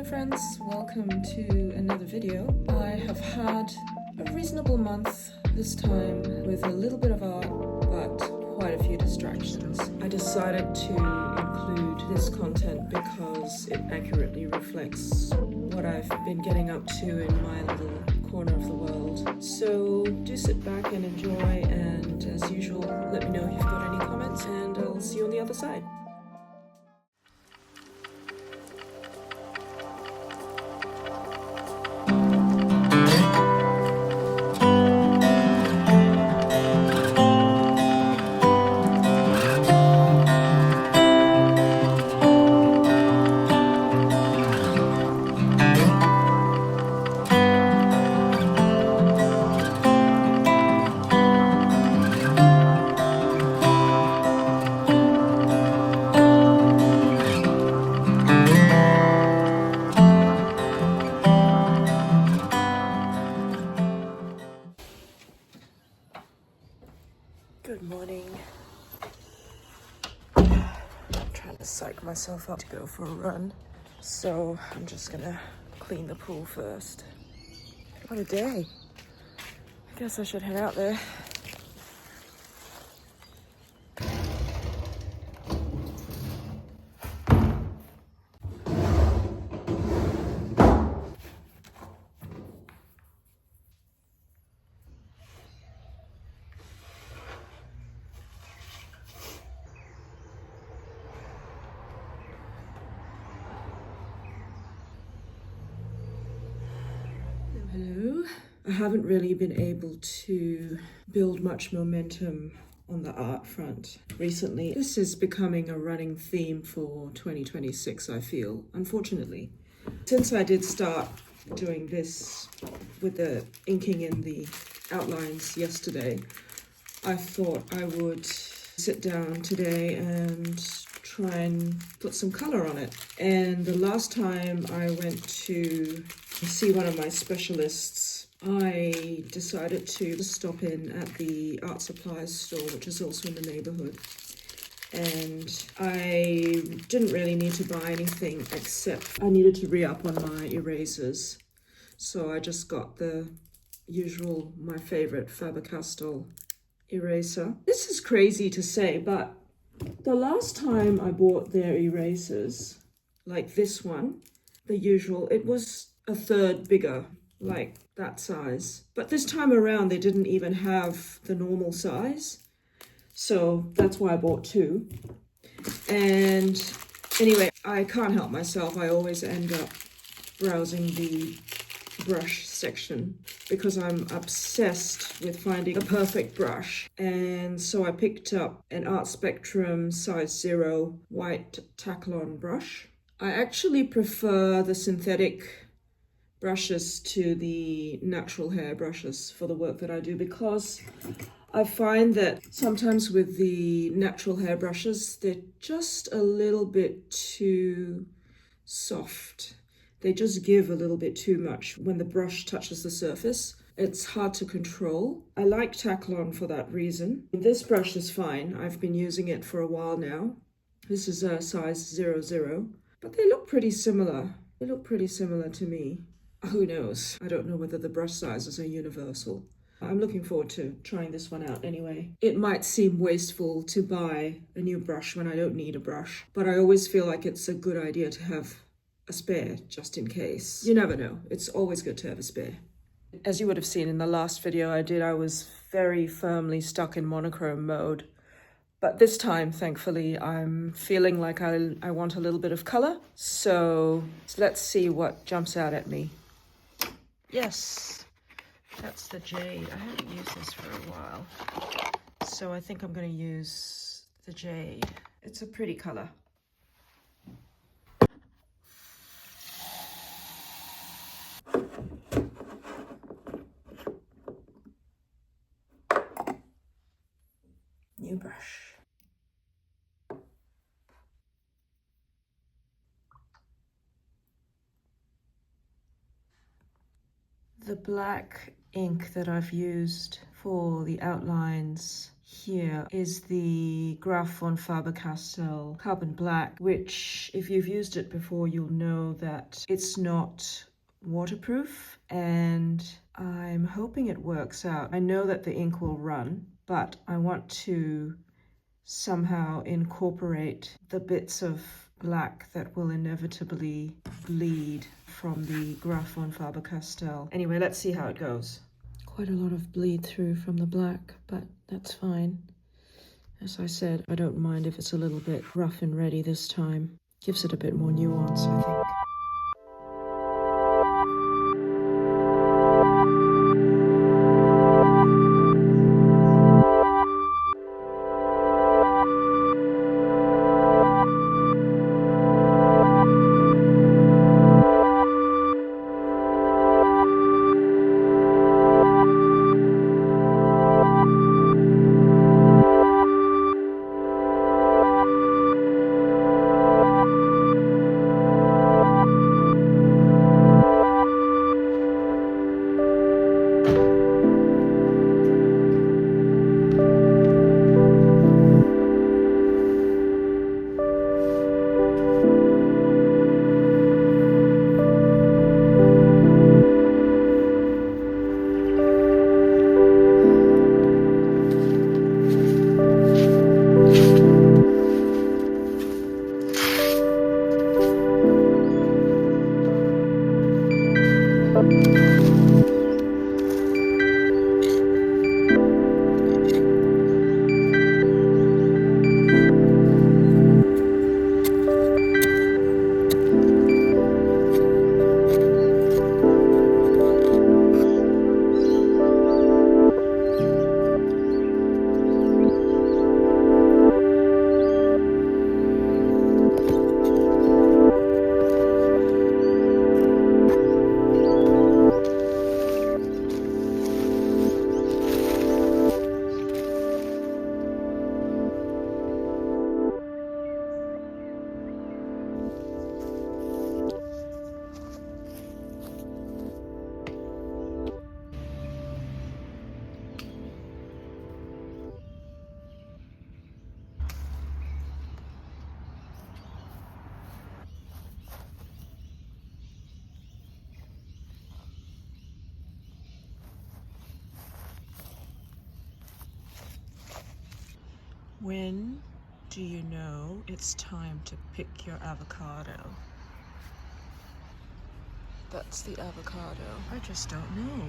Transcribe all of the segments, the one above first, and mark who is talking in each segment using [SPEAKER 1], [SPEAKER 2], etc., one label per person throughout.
[SPEAKER 1] my friends, welcome to another video. I have had a reasonable month this time with a little bit of art, but quite a few distractions. I decided to include this content because it accurately reflects what I've been getting up to in my little corner of the world. So do sit back and enjoy, and as usual, let me know if you've got any comments, and I'll see you on the other side. Good morning. I'm trying to psych myself up to go for a run, so I'm just gonna clean the pool first. What a day. I guess I should head out there. Hello. I haven't really been able to build much momentum on the art front recently. This is becoming a running theme for 2026, I feel, unfortunately. Since I did start doing this with the inking in the outlines yesterday, I thought I would sit down today and try and put some color on it. And the last time I went to see one of my specialists, I decided to stop in at the art supplies store, which is also in the neighborhood. And I didn't really need to buy anything except I needed to re-up on my erasers. So I just got the usual, my favorite Faber-Castell eraser. This is crazy to say, but the last time I bought their erasers, like this one, the usual, it was a third bigger, like that size. But this time around, they didn't even have the normal size. So that's why I bought two. And anyway, I can't help myself. I always end up browsing the brush section because I'm obsessed with finding a perfect brush. And so I picked up an Art Spectrum size 0 white Taklon brush. I actually prefer the synthetic brushes to the natural hair brushes for the work that I do, because I find that sometimes with the natural hair brushes, they're just a little bit too soft. They just give a little bit too much when the brush touches the surface. It's hard to control. I like Taklon for that reason. This brush is fine. I've been using it for a while now. This is a size 00, but they look pretty similar. They look pretty similar to me. Who knows? I don't know whether the brush sizes are universal. I'm looking forward to trying this one out anyway. It might seem wasteful to buy a new brush when I don't need a brush, but I always feel like it's a good idea to have a spare just in case. You never know. It's always good to have a spare. As you would have seen in the last video I did, I was very firmly stuck in monochrome mode. But this time, thankfully, I'm feeling like I want a little bit of color. So let's see what jumps out at me. Yes, that's the jade. I haven't used this for a while, so I think I'm going to use the jade. It's a pretty color. New brush. The black ink that I've used for the outlines here is the Graf von Faber-Castell Carbon Black, which if you've used it before, you'll know that it's not waterproof, and I'm hoping it works out. I know that the ink will run, but I want to somehow incorporate the bits of black that will inevitably bleed from the Graf von Faber-Castell. Anyway, let's see how it goes. Quite a lot of bleed through from the black, but that's fine. As I said, I don't mind if it's a little bit rough and ready this time. Gives it a bit more nuance, I think. When do you know it's time to pick your avocado? That's the avocado. I just don't know.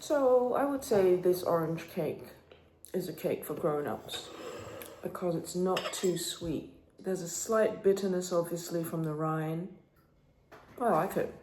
[SPEAKER 1] So I would say this orange cake is a cake for grown-ups because it's not too sweet. There's a slight bitterness obviously from the rind. I like it.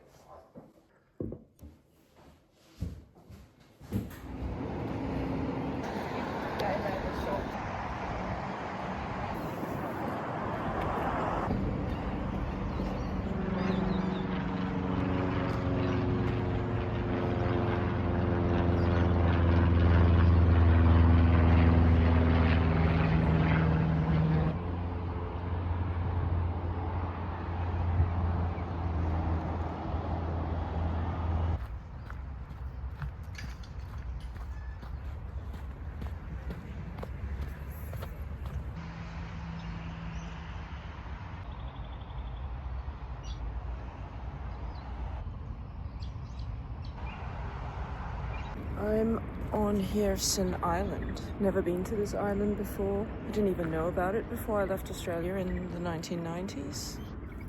[SPEAKER 1] I'm on Heirisson Island. Never been to this island before. I didn't even know about it before I left Australia in the 1990s.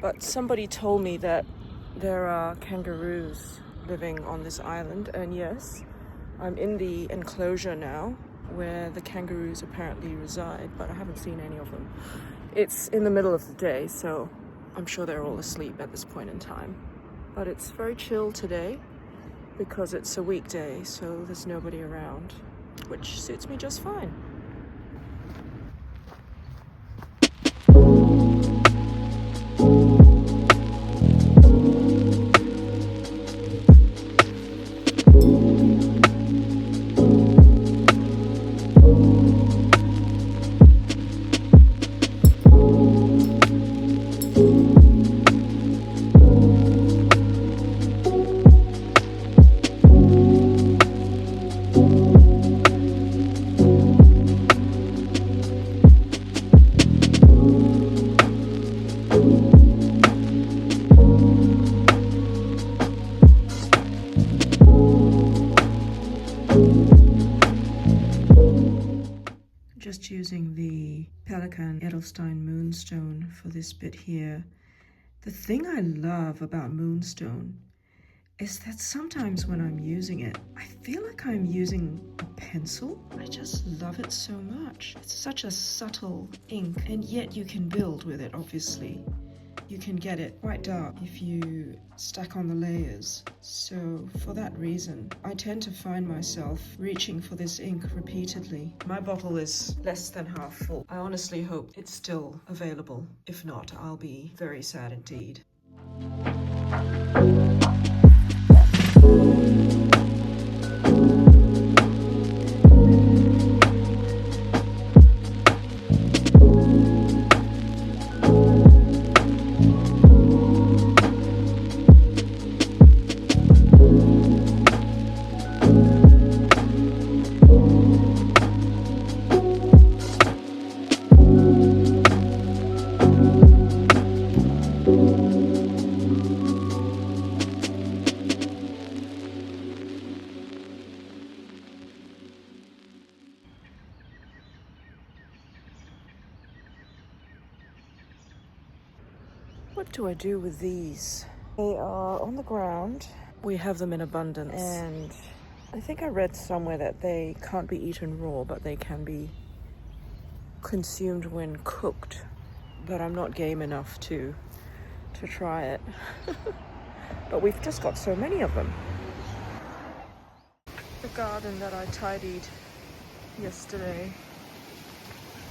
[SPEAKER 1] But somebody told me that there are kangaroos living on this island, and yes, I'm in the enclosure now where the kangaroos apparently reside, but I haven't seen any of them. It's in the middle of the day, so I'm sure they're all asleep at this point in time. But it's very chill today because it's a weekday, so there's nobody around, which suits me just fine. Just using the Pelican Edelstein Moonstone for this bit here. The thing I love about Moonstone is that sometimes when I'm using it, I feel like I'm using a pencil. I just love it so much. It's such a subtle ink, and yet you can build with it, obviously. You can get it quite dark if you stack on the layers. So for that reason, I tend to find myself reaching for this ink repeatedly. My bottle is less than half full. I honestly hope it's still available. If not, I'll be very sad indeed. What do I do with these? They are on the ground. We have them in abundance. And I think I read somewhere that they can't be eaten raw, but they can be consumed when cooked. But I'm not game enough to try it. But we've just got so many of them. The garden that I tidied yesterday.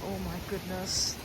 [SPEAKER 1] Oh my goodness.